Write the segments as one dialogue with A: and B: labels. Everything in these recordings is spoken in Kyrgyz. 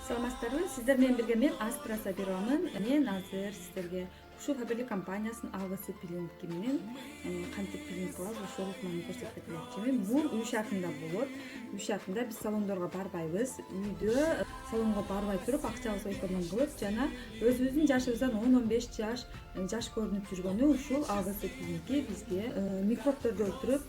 A: Саламатсыздарбы, сиздер менен бирге мен Астра Сабировмун. Мен азыр сиздерге Ушул Фаберлик компаниясынын алгысы пилинги менен кантип пилинг кылабыз ошол маани көрсөтүп кетмекчимин. Бул үй шартында болот. Үй шартында биз салондорго барбайбыз. Үйдө салонго барбай туруп акчабызды эконом кылып жана өзүбүздүн жашыбыздан 10-15 жаш көрүнүп жүргөнү ушул алгысы пилинги бизге микробдорду өлтүрүп,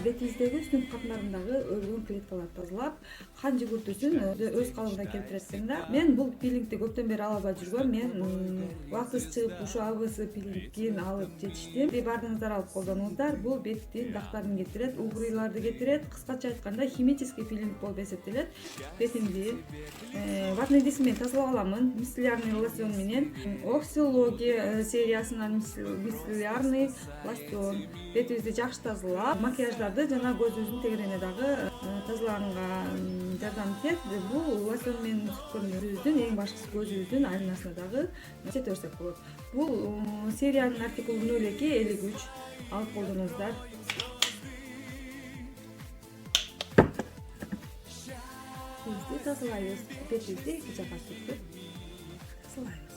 A: бетибиздеги үстүн катмарындагы өлгөн клеткаларды тазалап, кан жүгүртүүсүн өз калыбына келтирет экен да. Мен бул пилингди көптөн бери ала албай жүргөм. Мен убактысы чыгып ушул алгысы пилингин алып жетиштим. Баардыгыңыздар алып колдонуңуздар. Бул беттин дактарын кетирет, угрыйларды кетирет. Кыскача айтканда химический пилинг болуп эсептелет. Бетимди ватный диск менен тазалап аламын. Мицеллярный лосьон менен Оксилоги сериясынан мицеллярный лосьон бетибизди жакшы тазалап, макияждарды жана көзүбүздүн тегерене дагы тазалаганга жардам этет. Бул лосьон менен сүрткөн өзүбүздүн эң башкысы көзүбүздүн айланасына дагы чете берсек болот. Бул сериянын артикулу 02-53 алып колдонуңуздар. Бизди тазалайбыз. Бетибизди эки жака сүртүп тазалайбыз.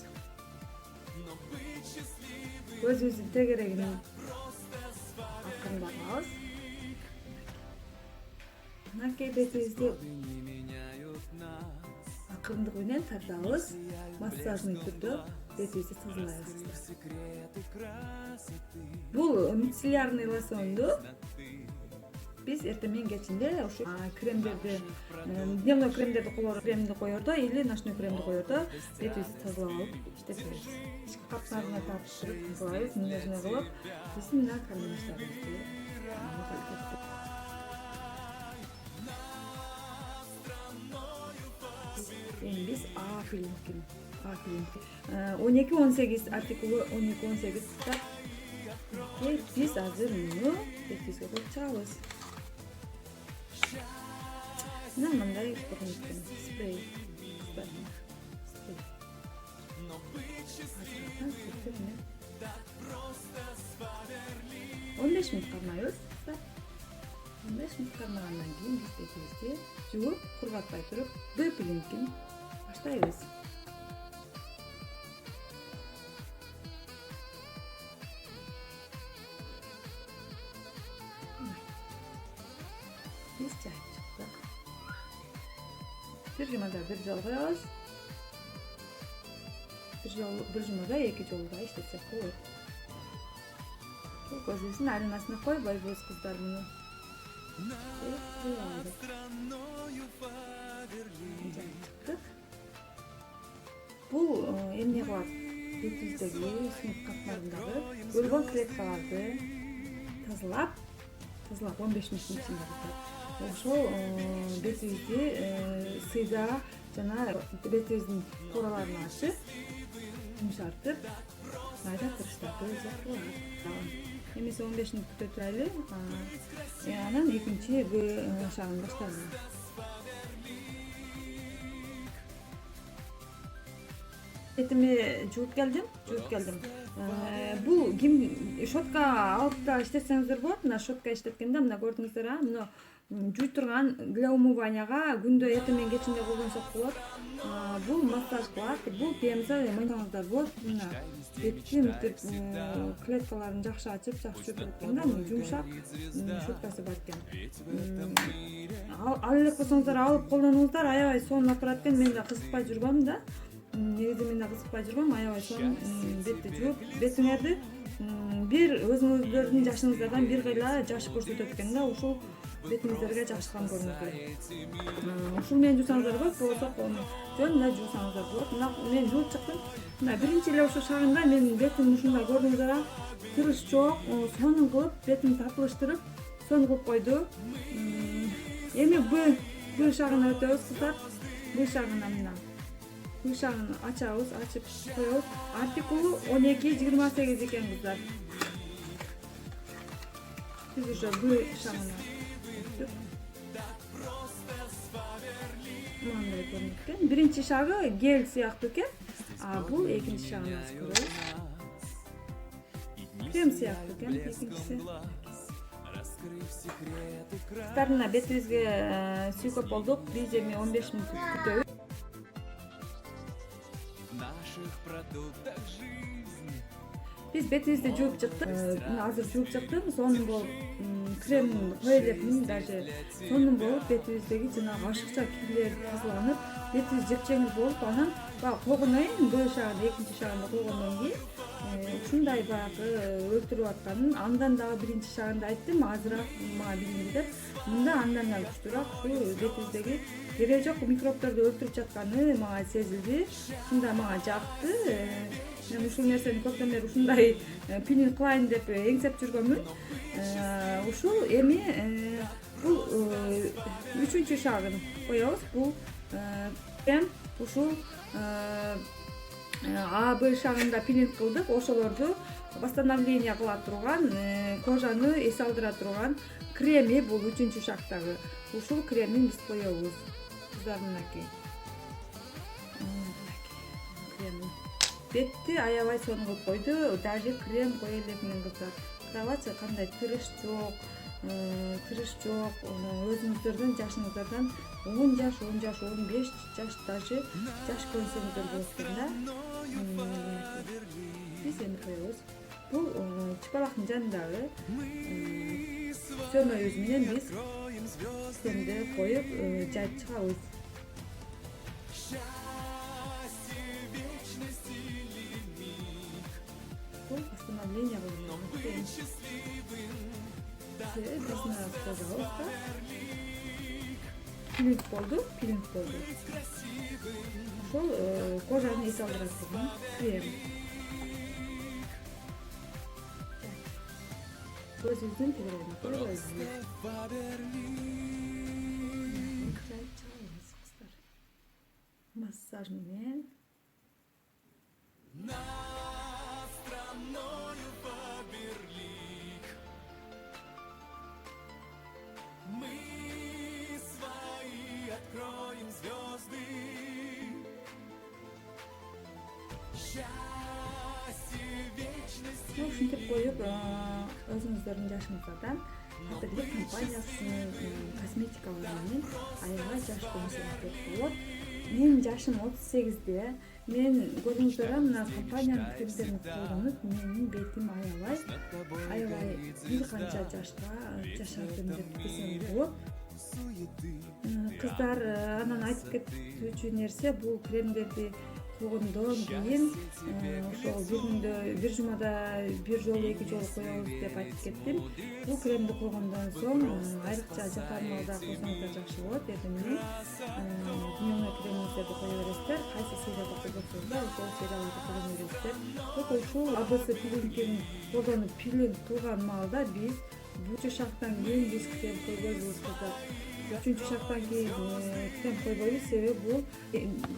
A: Көзүбүздүн тегерегин акырындатабыз. Мынакей бетибизди акырындык менен тартабыз. Массажный түрдө бетибизди тазалайбыз. Бул мицеллярный лосьонду биз эртең кечинде ушу кремдерди, дневной кремди коердо или ночной кремди коердо бетибизди тазалап алып иштетебиз. Ички капсарына тартып тазалайбыз, нежный кылып. Бисмилла кармаштарыбызды эми биз А пилингин 12-18 артикулу 12-18 биз азыр муну бетибизге коюп чыгабыз. Мындай спрей. 15 мүнөт кармайбыз. 15 мүнөт кармагандан кийин биз бетибизди жууп, кургатпай туруп, Б пилингин баштайбыз. Биз жайып чыктык. Бир жумада бир жолу коебуз. Бир жумада эки жолу да иштетсек болот. Көзүбүздүн айланасына койбойбуз кыздар муну. Бул эмне кылат? Бетибиздеги үстүн катмарындагы өлгөн клеткаларды тазалап 15 мүнөттүн ичинде кылат. Ошол бетибизди сыйда жана бетибиздин пораларын ачып, жумшартып, майда тырыштарды жакылат. Эмесе 15 мүнөт күтө турайлы. Анан экинчи Б шагын баштайбыз. Бетимди жууп келдим. Бул ким щетка алып да иштетсеңиздер болот. Мына щетка иштеткенде мына көрдүңүздөр, мына жууп турган для умыванияга күндө эртең кечинде колдонсок болот. Бул массаж кылат. Бул ПМЗ мыйнаңыздар болот. Мына беттин клеткаларын жакшы ачып, жакшы чөтүп экен да, жумшак щеткасы бар экен. Ал элек болсоңуздар алып колдонуңуздар, аябай сонун турат экен. Мен да кызыкпай жүргөм да. Негизи мен да кызыкпай жүргөм, аябай сонун бетти жууп, бетиңерди бир өзүңүздөрдүн жашыңыздардан бир кыйла жаш көрсөтөт экен да. Ушул бетиңиздерге жакшырган көрүнүктүү. Ушул менен жуусаңыздар болот, болбосо жөн эле жуусаңыздар болот. Мына мен жууп чыктым. Мына биринчи эле ушул шагында менин бетим ушундай көрдүңүздөр, тырыш жок, сонун кылып бетимди тартылыштырып, сонун кылып койду. Эми Б шагына өтөбүз кыздар. Б шагына мына Б шагын ачабыз, ачып коебуз. Артикулу 12-28 экен кыздар. Биз уже Б шагына өттүк. Мындай көрүнөт экен. Биринчи шагы гель сыяктуу экен. Бул экинчи шагын көрөбүз. Крем сыяктуу экен экинчиси. Кыздар, мына бетибизге сүйкөп болдук. Биз эми 15 мүнөт күтөбүз. Биз бетибизди жууп чыктык. Азыр жууп чыктым. Сонун болуп крем кое элекмин даже. Сонун болуп бетибиздеги жанагы ашыкча кирлер тазаланып, бетибиз жепжеңил болуп, анан баягы койгондон кийин шагында, экинчи шагында койгондон кийин ушундай баягы өлтүрүп атканын андан дагы биринчи шагында айттым, азыраак мага билинди деп. Мында андан да күчтүүрөөк ушу бетибиздеги кереги жок микробторду өлтүрүп жатканы мага сезилди. Ушунда мага жакты. Мен ушул нерсени көптөн бери ушундай пилинг кылайын деп эңсеп жүргөнмүн. Ушул эми бул үчүнчү шагын коебуз. Бул крем ушул А, Б шагында пилинг кылдык. Ошолорду восстановление кыла турган, кожаны эс алдыра турган креми бул үчүнчү шагдагы. Ушул кремин биз коебуз кыздардынакей. Бетти аябай сонун кылып койду. Даже крем кое элекмин кыздар. Карабачы кандай тырыш жок, өзүңүздөрдүн жашыңыздардан 10 жаш, 15 жаш даже жаш көрсөңүздөр болот экен да. Биз эми коебуз. Бул чыпалактын жанындагы сөмөйүбүз менен биз кремди коюп жайып чыгабыз. Восстановление пожалуйста. Пилинг болду. Ошол кожаны эс алдыра турган крем. Көзүбүздүн тигерегине коебуз. Массаж менен. Ушинтип коюп, өзүңүздөрдүн жашыңыздардан Фаберлик компаниясынын косметикалары менен аябай жаш көрүнүшүңүз болот. Менин жашым 38-де. Мен көрүңүздөр мына компаниянын кремдерин колдонуп, менин бетим аябай бир канча жашка жашадым деп десем болот. Кыздар анан айтып кетүүчү нерсе бул кремдерди койгондон кийин ошол бир күндө, бир жумада бир жолу, эки жолу коебуз деп айтып кеттим. Бул кремди койгондон соң айрыкча жатар маалда койсоңуздар жакшы болот. Эми менен дневной кремиңиздерди кое бересиздер. Кайсы серияда колдонсоңуздар, ошол серияларды колдоно бересиздер. Только ушул АБС пилингин колдонуп пилинг кылган маалда биз үчүнчү шагдан кийин биз крем койбойбуз кыздар. Үчүнчү шагдан кийин крем койбойбуз, себеби бул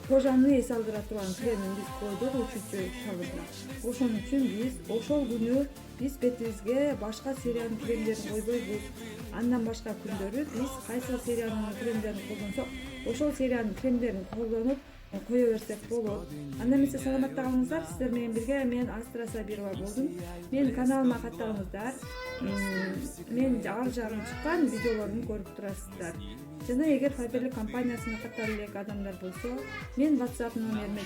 A: кожаны эс алдыра турган кремин биз койдук үчүнчү шагында. Ошон үчүн биз ошол күнү биз бетибизге башка сериянын кремдерин койбойбуз. Андан башка күндөрү биз кайсы сериянын кремдерин колдонсок, ошол сериянын кремдерин колдонуп кое берсек болот. Анда эмесе саламатта калыңыздар. Сиздер менен бирге мен Астра Сабирова болдум. Менин каналыма катталыңыздар. Мен ар жагын чыккан видеолорун көрүп турасыздар. Жана эгер Фаберлик компаниясына каттала элек адамдар болсо, мен WhatsApp номериме